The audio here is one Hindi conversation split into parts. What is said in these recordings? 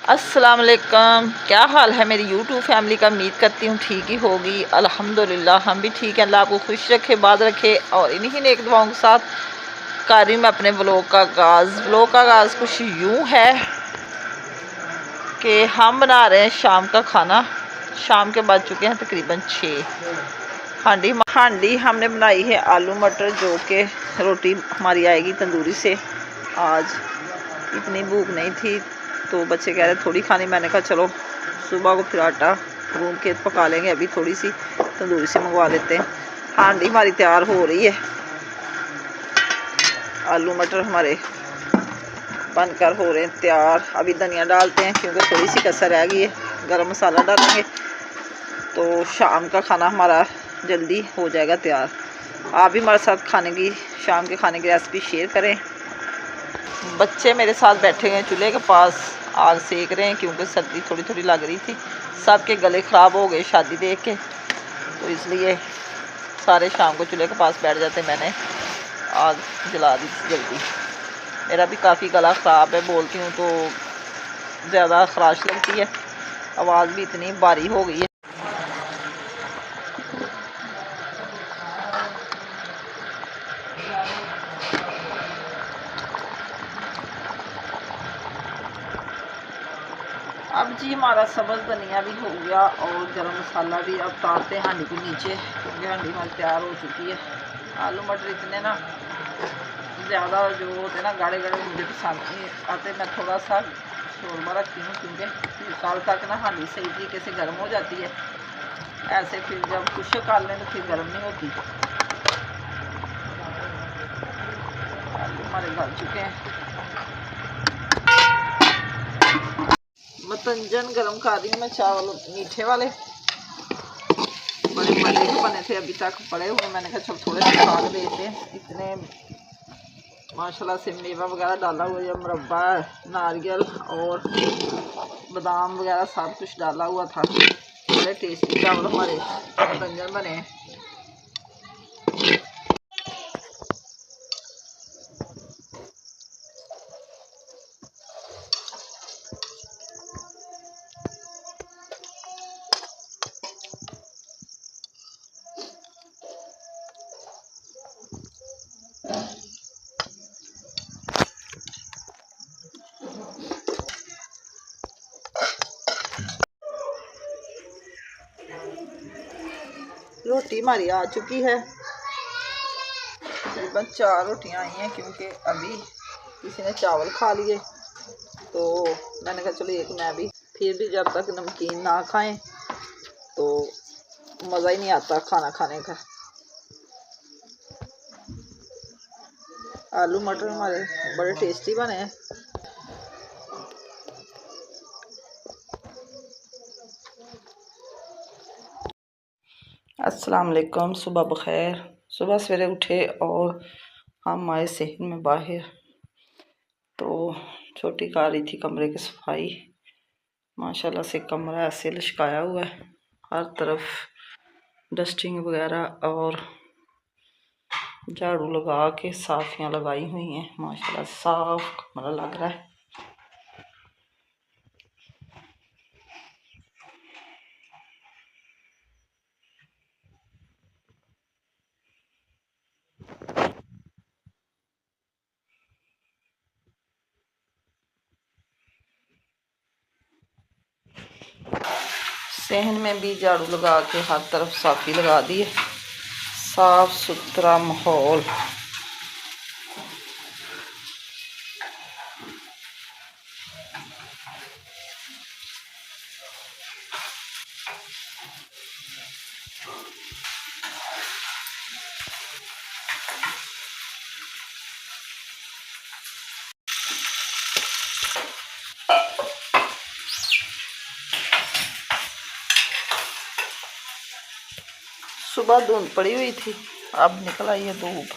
अस्सलाम वालेकुम। क्या हाल है मेरी यूट्यूब फैमिली का। उम्मीद करती हूँ ठीक ही होगी। अल्हम्दुलिल्लाह हम भी ठीक हैं। अल्लाह आपको खुश रखे, बात रखे। और इन्हीं नेक दुआओं के साथ कर रही हूँ मैं अपने व्लॉग का आगाज़। व्लॉग का आगाज़ कुछ यूँ है कि हम बना रहे हैं शाम का खाना। शाम के बज चुके हैं तकरीबन 6। हांडी हमने बनाई है आलू मटर, जो कि रोटी हमारी आएगी तंदूरी से। आज इतनी भूख नहीं थी तो बच्चे कह रहे थोड़ी खानी। मैंने कहा चलो सुबह को फिर आटा गूंद के पका लेंगे, अभी थोड़ी सी तंदूरी से मंगवा लेते हैं। हांडी हमारी तैयार हो रही है। आलू मटर हमारे बनकर हो रहे हैं तैयार। अभी धनिया डालते हैं क्योंकि थोड़ी सी कसर रह गई है। गरम मसाला डालेंगे तो शाम का खाना हमारा जल्दी हो जाएगा तैयार। आप भी हमारे साथ शाम के खाने की रेसिपी शेयर करें। बच्चे मेरे साथ बैठे हुए हैं चूल्हे के पास, आग सेक रहे हैं क्योंकि सर्दी थोड़ी थोड़ी लग रही थी। सबके गले ख़राब हो गए शादी देख के, तो इसलिए सारे शाम को चूल्हे के पास बैठ जाते। मैंने आग जला दी थी जल्दी। मेरा भी काफ़ी गला ख़राब है, बोलती हूँ तो ज़्यादा खराश लगती है, आवाज़ भी इतनी भारी हो गई है। अब जी हमारा सब्ज़ धनिया भी हो गया और गरम मसाला भी। अब तारते हैं हांडी को नीचे क्योंकि हांडी हमारी तैयार हो चुकी है। आलू मटर इतने ना ज़्यादा जो होते हैं ना गाढ़े गाढ़े, मुझे पसंद नहीं आते। मैं थोड़ा सा शोरबा रखती हूँ क्योंकि फिर कल तक ना हांडी सही तरीके से गर्म हो जाती है। ऐसे फिर जब खुश कर लें तो फिर गर्म नहीं होती। आलू हमारे गल चुके हैं। मतंजन गरम कर रही हूँ मैं चावल मीठे वाले। बड़े मजे के बने थे अभी तक पड़े हुए। मैंने कहा चल थोड़े से खा देते हैं। इतने माशाल्लाह से मेवा वगैरह डाला हुआ है, मुरब्बा, नारियल और बादाम वगैरह सब कुछ डाला हुआ था। बड़े टेस्टी चावल हमारे मतंजन बने हैं। रोटी हमारी आ चुकी है। तकरीबन 4 रोटियां आई हैं क्योंकि अभी किसी ने चावल खा लिए, तो मैंने कहा चलो एक मैं भी। फिर भी जब तक नमकीन ना खाएं तो मज़ा ही नहीं आता खाना खाने का। आलू मटर हमारे बड़े टेस्टी बने हैं। अस्सलाम वालेकुम, सुबह बखैर। सुबह सवेरे उठे और हम आए सहन में बाहर, तो छोटी कर रही थी कमरे की सफाई। माशाल्लाह से कमरा ऐसे लचकाया हुआ है, हर तरफ डस्टिंग वगैरह और झाड़ू लगा के साफियाँ लगाई हुई हैं। माशाल्लाह साफ कमरा लग रहा है। सहन में भी झाड़ू लगा के हर तरफ साफी लगा दी है। साफ सुथरा माहौल। सुबह धुंध पड़ी हुई थी, अब निकल आई है धूप।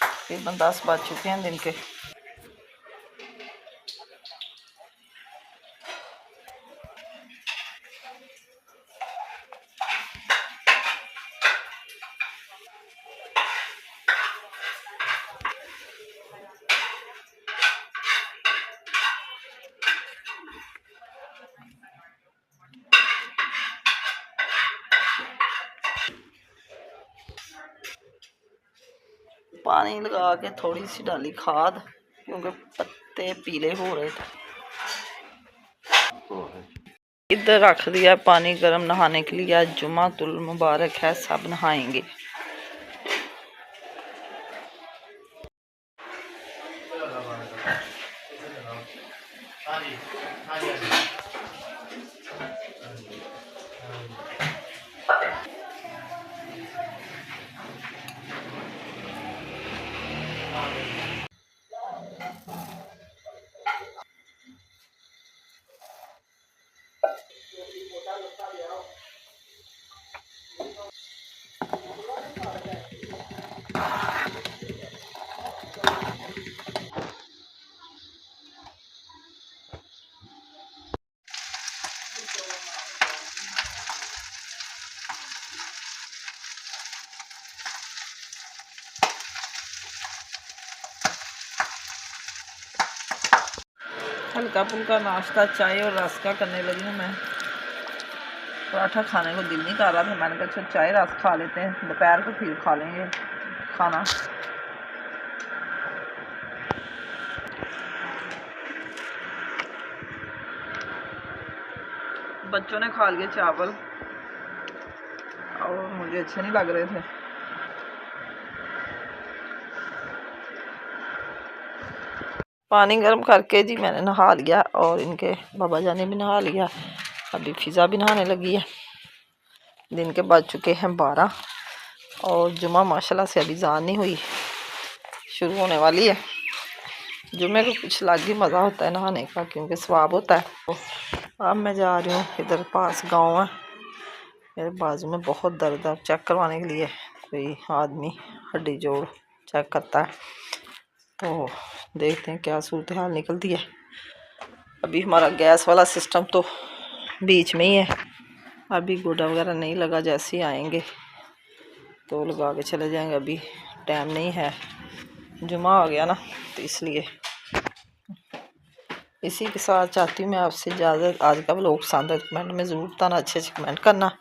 तकरीबन 10 बज चुके हैं दिन के। पानी लगा के थोड़ी सी डाली खाद, क्योंकि पत्ते पीले हो रहे थे। इधर रख दिया पानी गर्म नहाने के लिए। आज जुमातुल मुबारक है, सब नहाएंगे। हल्का फुल्का नाश्ता चाय और रस का करने लगी हूँ मैं। पराठा खाने को दिल नहीं कर रहा था, मैंने कहा अच्छा चाय रस खा लेते हैं, दोपहर को फिर खा लेंगे खाना। बच्चों ने खा लिए चावल और मुझे अच्छे नहीं लग रहे थे। पानी गर्म करके जी मैंने नहा लिया और इनके बाबा जान ने भी नहा लिया। अभी फिज़ा भी नहाने लगी है। दिन के बज चुके हैं 12 और जुमा माशाल्लाह से अभी जान नहीं हुई, शुरू होने वाली है। जुमे को कुछ अलग ही मज़ा होता है नहाने का, क्योंकि सवाब होता है। तो अब मैं जा रही हूँ, इधर पास गांव है, मेरे बाजू में बहुत दर्द है। चेक करवाने के लिए कोई आदमी हड्डी जोड़ चेक करता है, तो देखते हैं क्या सूरत हाल निकलती है। अभी हमारा गैस वाला सिस्टम तो बीच में ही है, अभी गोडा वगैरह नहीं लगा, जैसे ही आएंगे तो लगा के चले जाएंगे। अभी टाइम नहीं है, जुमा आ गया ना, तो इसलिए। इसी के साथ चाहती हूँ मैं आपसे इजाज़त। आज का व्लॉग पसंद है कमेंट में ज़रूर बताना, अच्छे से कमेंट करना।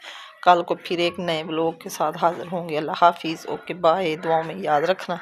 कल को फिर एक नए व्लॉग के साथ हाज़िर होंगे। अल्लाह हाफिज़। ओके बाय, दुआओं में याद रखना।